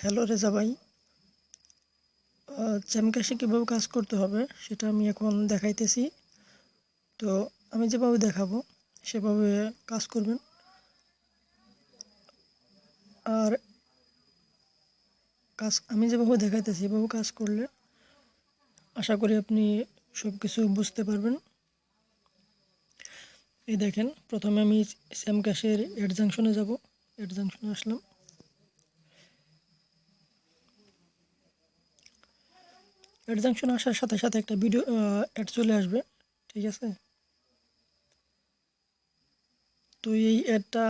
Hello Reza ভাই, চ্যামকাশে কীভাবে কাজ করতে হবে সেটা আমি এখন দেখাইতেছি। তো আমি যেভাবে দেখাবো সেভাবে কাজ করবেন। আর আমি যেভাবে দেখাইতেছি এভাবে কাজ করলে আশা করি আপনি সব কিছু বুঝতে পারবেন। এই দেখেন, প্রথমে আমি চ্যামকাশের এড জাংশনে যাব। এড জাংশনে আসলাম। এড জাংশনে আসার সাথে সাথে একটা ভিডিও অ্যাড চলে আসবে, ঠিক আছে? তো এই একটা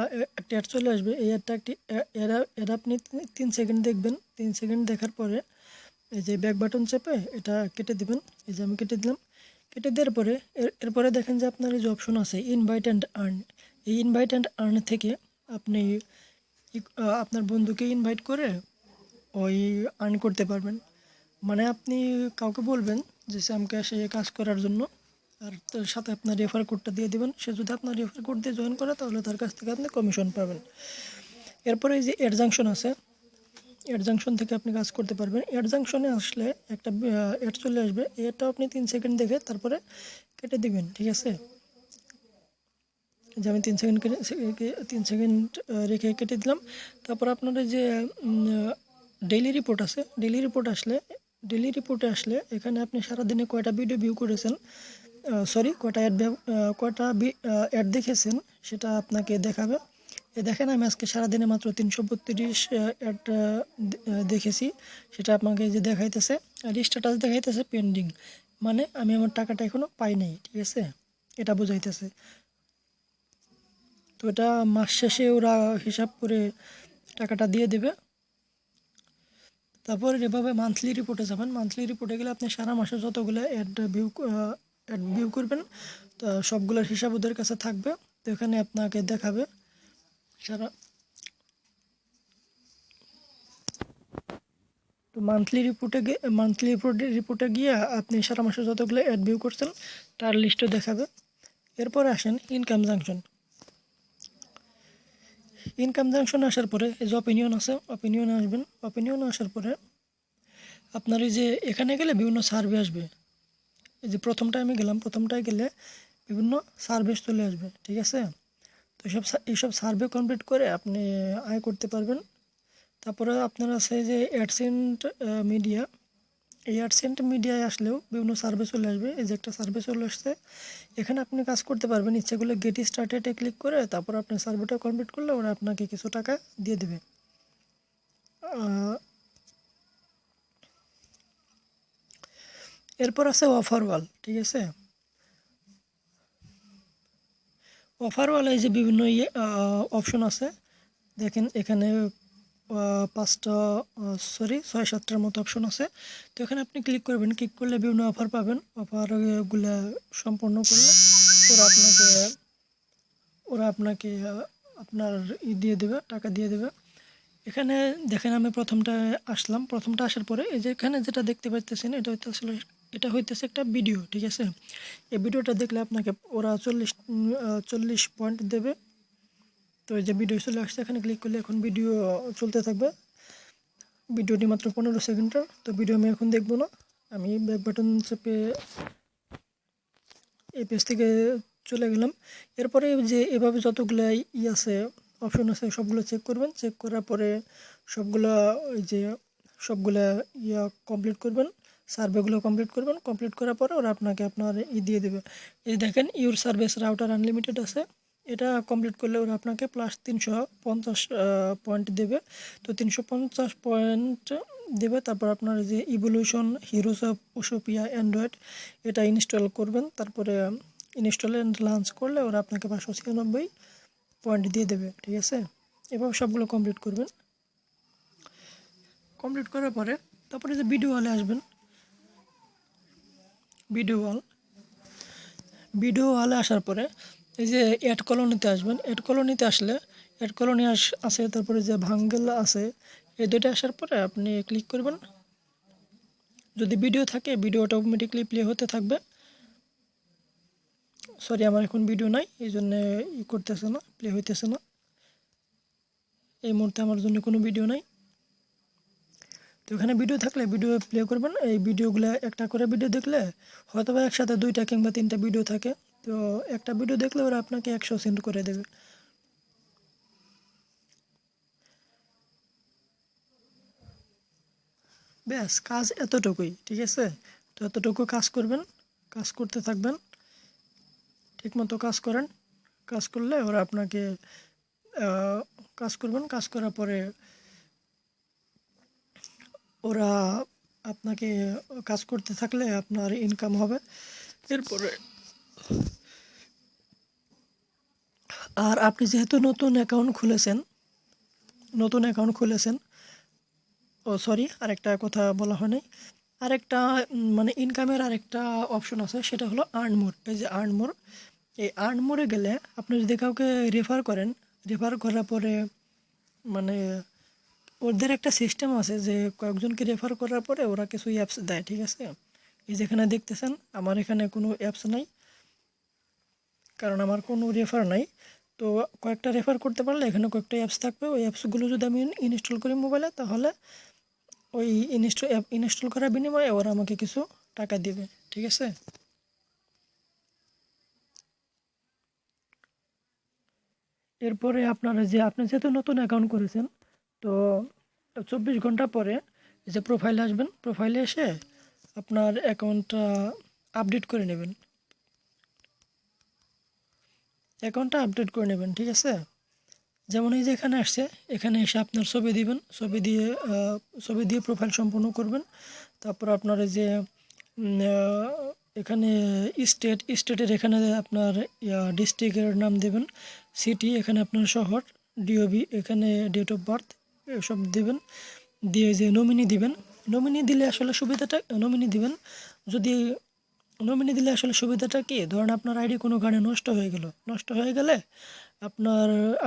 অ্যাড চলে আসবে। এই অ্যাড আপনি 3 সেকেন্ড দেখবেন। 3 সেকেন্ড দেখার পরে এই যে ব্যাক বাটন চেপে এটা কেটে দিবেন। এই যে আমি কেটে দিলাম। কেটে দেওয়ার পরে এরপরে দেখেন যে আপনার এই যে অপশন আছে ইনভাইট অ্যান্ড আর্ন। এই ইনভাইট অ্যান্ড আর্ন থেকে আপনি আপনার বন্ধুকে ইনভাইট করে ওই আর্ন করতে পারবেন। মানে আপনি কাউকে বলবেন যে স্যামকে এসে কাজ করার জন্য, আর তার সাথে আপনার রেফার কোডটা দিয়ে দিবেন। সে যদি আপনার রেফার কোড দিয়ে জয়েন করে তাহলে তার কাছ থেকে আপনি কমিশন পাবেন। এরপরে এই যে এড জাংশন আছে, এড জাংশন থেকে আপনি কাজ করতে পারবেন। এড জাংশনে আসলে একটা এড চলে আসবে। এটাও আপনি 3 সেকেন্ড দেখে তারপরে কেটে দিবেন, ঠিক আছে? যে আমি 3 সেকেন্ড রেখে কেটে দিলাম। তারপর আপনার যে ডেইলি রিপোর্ট আছে, ডেইলি রিপোর্টে আসলে এখানে আপনি সারাদিনে কয়টা ভিডিও ভিউ করেছেন, কয়টা অ্যাড দেখেছেন সেটা আপনাকে দেখাবে। দেখেন, আমি আজকে সারাদিনে মাত্র 332 অ্যাড দেখেছি, সেটা আপনাকে যে দেখাইতেছে। আর স্ট্যাটাস দেখাইতেছে পেন্ডিং, মানে আমি আমার টাকাটা এখনও পাই নাই, ঠিক আছে? এটা বোঝাইতেছে। তো এটা মাস শেষে ওরা হিসাব করে টাকাটা দিয়ে দেবে। তারপর এভাবে মান্থলি রিপোর্টে যাবেন। মান্থলি রিপোর্টে গেলে আপনি সারা মাসে যতগুলো অ্যাড ভিউ করবেন, তো সবগুলোর হিসাব ওদের কাছে থাকবে। তো এখানে আপনাকে দেখাবে সারা। তো মান্থলি রিপোর্টে গিয়ে আপনি সারা মাসে যতগুলো অ্যাড ভিউ করছেন তার লিস্টও দেখাবে। এরপরে আসেন ইনকাম জাংশন। ইনকাম জাংশনে আসার পরে এই যে অপিনিয়ন আছে, অপিনিয়নে আসবেন। অপিনিয়নে আসার পরে আপনার এই যে এখানে গেলে বিভিন্ন সার্ভে আসবে। এই যে প্রথমটায় আমি গেলাম, প্রথমটায় গেলে বিভিন্ন সার্ভে চলে আসবে, ঠিক আছে? তো এইসব সার্ভে কমপ্লিট করে আপনি আয় করতে পারবেন। তারপরে আপনার আছে যে অ্যাডসেন্ট মিডিয়া। এই অ্যাডসেন্ট মিডিয়ায় আসলেও বিভিন্ন সার্ভে চলে আসবে। এই যে একটা সার্ভে চলে আসছে, এখানে আপনি কাজ করতে পারবেন। ইচ্ছে করলে গেট স্টার্টেডে ক্লিক করে তারপর আপনি সার্ভেটা কমপ্লিট করলে ওরা আপনাকে কিছু টাকা দিয়ে দেবে। এরপর আছে অফার ওয়াল, ঠিক আছে? অফার ওয়ালে যে বিভিন্ন অপশন আছে, দেখেন এখানে 6-7টার মতো অপশন আছে। তো এখানে আপনি ক্লিক করবেন। ক্লিক করলে বিভিন্ন অফার পাবেন। অফারগুলো সম্পন্ন করলে ওরা আপনাকে আপনার দিয়ে দেবে, টাকা দিয়ে দেবে। এখানে দেখেন, আমি প্রথমটা আসার পরে এই যে এখানে যেটা দেখতে পাইতেছেন এটা হইতেছে একটা ভিডিও, ঠিক আছে? এই ভিডিওটা দেখলে আপনাকে ওরা 40 পয়েন্ট দেবে। তো এই যে ভিডিও চলে আসছে, এখানে ক্লিক করলে এখন ভিডিও চলতে থাকবে। ভিডিওটি মাত্র 15 সেকেন্ডের। তো ভিডিও আমি এখন দেখবো না, আমি ব্যাক বাটন চেপে এই পেজ থেকে চলে গেলাম। এরপরে যে এভাবে যতগুলো আছে, অপশন আছে, সবগুলো চেক করবেন। চেক করার পরে সবগুলা ওই যে সবগুলা কমপ্লিট করবেন, সার্ভেগুলো কমপ্লিট করবেন। কমপ্লিট করার পরে ওরা আপনাকে আপনার দিয়ে দেবে। এই দেখেন, ইউর সার্ভিস রাউটার আনলিমিটেড আছে। এটা কমপ্লিট করলে ওরা আপনাকে প্লাস 350 পয়েন্ট দেবে। তো 350 পয়েন্ট দেবে। তারপর আপনার যে ইভলিউশন হিরোস অফ ওশোপিয়া অ্যান্ড্রয়েড, এটা ইনস্টল করবেন। তারপরে ইনস্টল অ্যান্ড লঞ্চ করলে ওরা আপনাকে 596 পয়েন্ট দিয়ে দেবে, ঠিক আছে? এভাবে সবগুলো কমপ্লিট করবেন। কমপ্লিট করার পরে তারপরে যে ভিডিও হলে আসবেন। ভিডিও হলে আসার পরে এই যে অ্যাড কলোনিতে আসবেন। অ্যাড কলোনিতে আসলে অ্যাড কলোনি আছে, তারপরে যে ভাঙ্গেল আছে, এই দুটো আসার পরে আপনি ক্লিক করবেন। যদি ভিডিও থাকে ভিডিওটা অটোমেটিকলি প্লে হতে থাকবে। সরি, আমার এখন ভিডিও নাই, এই জন্য করতেছে না, প্লে হইতেছে না। এই মুহূর্তে আমার জন্য কোনো ভিডিও নাই। তো এখানে ভিডিও থাকলে ভিডিও প্লে করবেন। এই ভিডিওগুলো একটা করে ভিডিও দেখলে হয়তো বা একসাথে 2টা কিংবা 3টা ভিডিও থাকে, তো একটা ভিডিও দেখলে ওরা আপনাকে 100 সেন্ড করে দেবে। ব্যাস কাজ এতটুকুই, ঠিক আছে। তো এতটুকু কাজ করবেন, কাজ করতে থাকবেন, ঠিকমতো কাজ করেন। কাজ করলে ওরা আপনাকে কাজ করবেন, কাজ করার পরে ওরা আপনাকে কাজ করতে থাকলে আপনার ইনকাম হবে। এরপরে আর আপনি যেহেতু নতুন অ্যাকাউন্ট খুলেছেন, ও সরি, আরেকটা কথা বলা হয় নাই। আরেকটা মানে ইনকামের আরেকটা অপশন আছে, সেটা হলো আর্ন মোর। এই যে আর্ন মোর, এই আর্ন মোরে গেলে আপনি যদি কাউকে রেফার করার পরে মানে ওদের একটা সিস্টেম আছে যে কয়েকজনকে রেফার করার পরে ওরা কিছু অ্যাপস দেয়, ঠিক আছে। এই যেখানে দেখতেছেন আমার এখানে কোনো অ্যাপস নাই, কারণ আমার কোনো রেফার নাই। তো কয়েকটা রেফার করতে পারলে এখানে কয়েকটা অ্যাপস থাকবে, ওই অ্যাপসগুলো যদি আমি ইনস্টল করি মোবাইলে, তাহলে ওই ইনস্টল করার বিনিময়ে ওরা আমাকে কিছু টাকা দিবে, ঠিক আছে। এরপরে আপনি যেহেতু নতুন অ্যাকাউন্ট করেছেন, তো 24 ঘন্টা পরে এই যে প্রোফাইলে আসবেন, প্রোফাইলে এসে আপনার অ্যাকাউন্টটা আপডেট করে নেবেন, ঠিক আছে। যেমন এই যে এখানে আসছে, এখানে এসে আপনার ছবি দিবেন, ছবি দিয়ে প্রোফাইল সম্পূর্ণ করবেন। তারপর আপনার এই যে এখানে স্টেটের এখানে আপনার ডিস্ট্রিক্টের নাম দেবেন, সিটি এখানে আপনার শহর, ডিওবি এখানে ডেট অফ বার্থ এসব দেবেন, দিয়ে যে নমিনি দিবেন। নমিনি দিলে আসলে সুবিধাটা কি, ধরেন আপনার আইডি কোনো কারণে নষ্ট হয়ে গেলে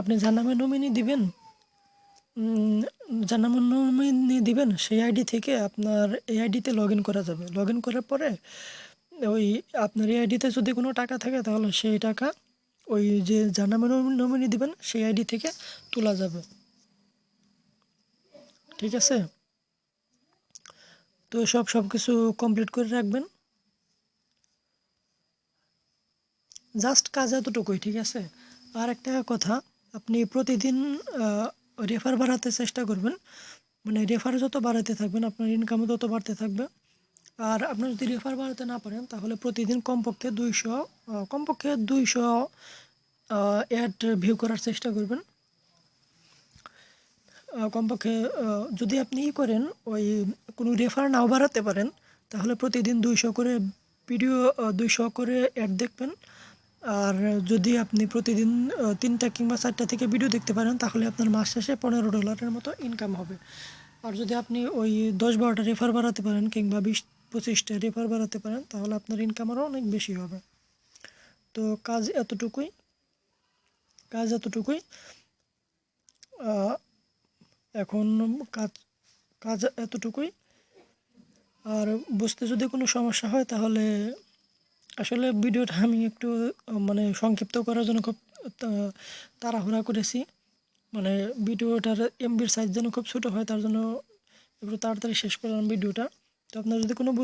আপনি যার নামে নমিনি দিবেন, সেই আইডি থেকে আপনার এই আইডিতে লগ ইন করা যাবে। লগ ইন করার পরে ওই আপনার এই আইডিতে যদি কোনো টাকা থাকে, তাহলে সেই টাকা ওই যে যার নামে নমিনি দিবেন সেই আইডি থেকে তোলা যাবে, ঠিক আছে। তো সব কিছু কমপ্লিট করে রাখবেন, জাস্ট কাজ এতটুকুই, ঠিক আছে। আর একটা কথা, আপনি প্রতিদিন রেফার বাড়াতে চেষ্টা করবেন, মানে রেফার যত বাড়াতে থাকবেন আপনার ইনকামও তত বাড়তে থাকবে। আর আপনি যদি রেফার বাড়াতে না পারেন, তাহলে প্রতিদিন কমপক্ষে 200 অ্যাড ভিউ করার চেষ্টা করবেন। কমপক্ষে যদি আপনি করেন ওই কোনো রেফার নাও বাড়াতে পারেন, তাহলে প্রতিদিন 200 করে অ্যাড দেখবেন। আর যদি আপনি প্রতিদিন 3টা কিংবা 4টা থেকে ভিডিও দেখতে পারেন, তাহলে আপনার মাস শেষে $15 মতো ইনকাম হবে। আর যদি আপনি ওই 10-12টা রেফার বাড়াতে পারেন কিংবা 20-25টা রেফার বাড়াতে পারেন, তাহলে আপনার ইনকাম আরও অনেক বেশি হবে। তো কাজ এতটুকুই। এখন কাজ এতটুকুই। আর বুঝতে যদি কোনো সমস্যা হয়, তাহলে আসলে ভিডিওটা আমি একটু মানে সংক্ষিপ্ত করার জন্য খুব তাড়াহুড়া করেছি, মানে ভিডিওটার এমবির সাইজ যেন খুব ছোটো হয়, তার জন্য একটু তাড়াতাড়ি শেষ করলাম ভিডিওটা। তো আপনার যদি কোনো